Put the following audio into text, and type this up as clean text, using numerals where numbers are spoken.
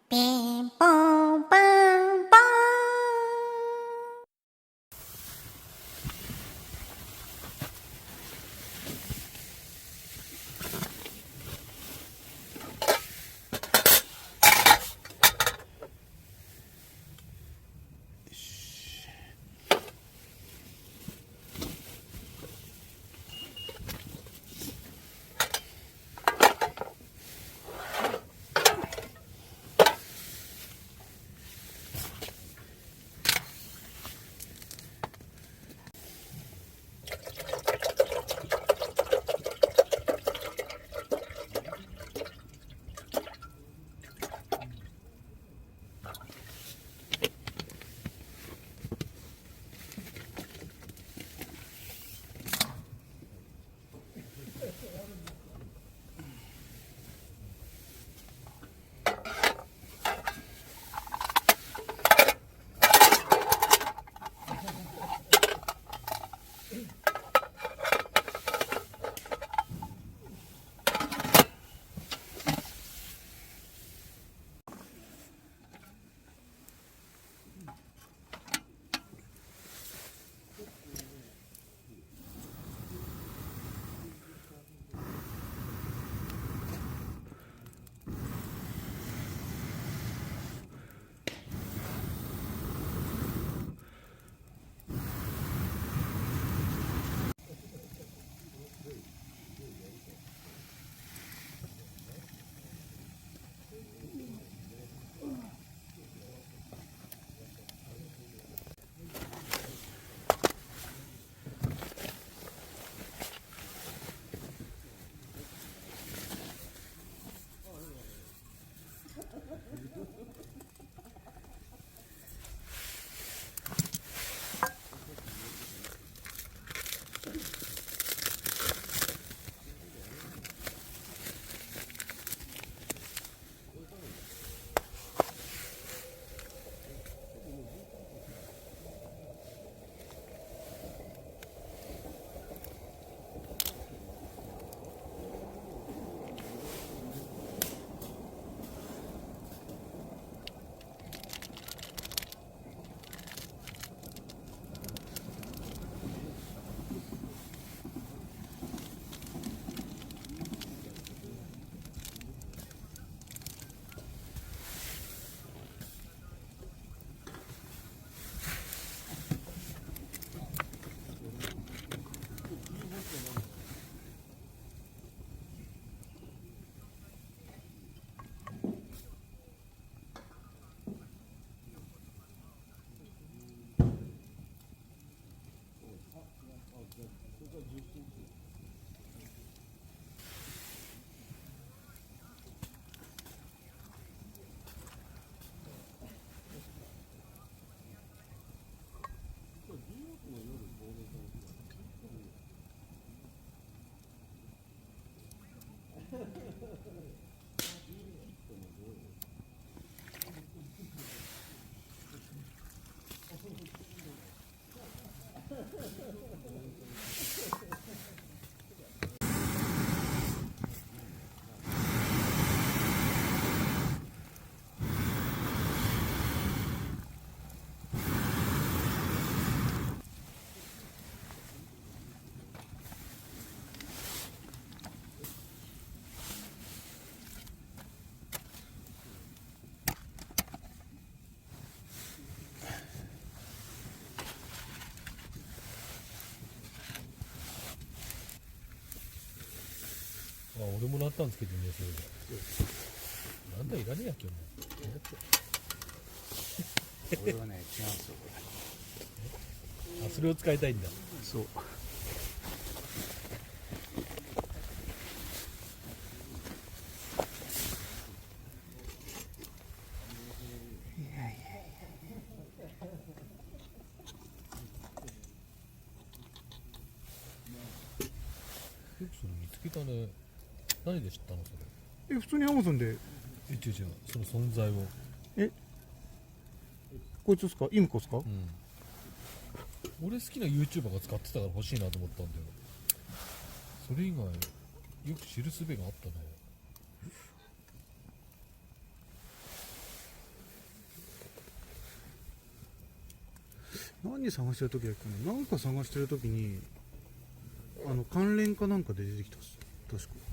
ピンポンパンポン。あ、俺もらったんですけどね、それで。なんだ、いらねえやっけ、もう。俺はね、違うんですよ、こう。あ、それを使いたいんだ。そう。よくそれ見つけたね。何で知ったのそれ。普通にアマゾンで。違う、その存在を。こいつですか？イムコですか？うん。俺好きな YouTuber が使ってたから欲しいなと思ったんだよ。それ以外、よく知る術があったね。何探してる時だっけな、なんか探してる時に関連かなんかで出てきたっす確か。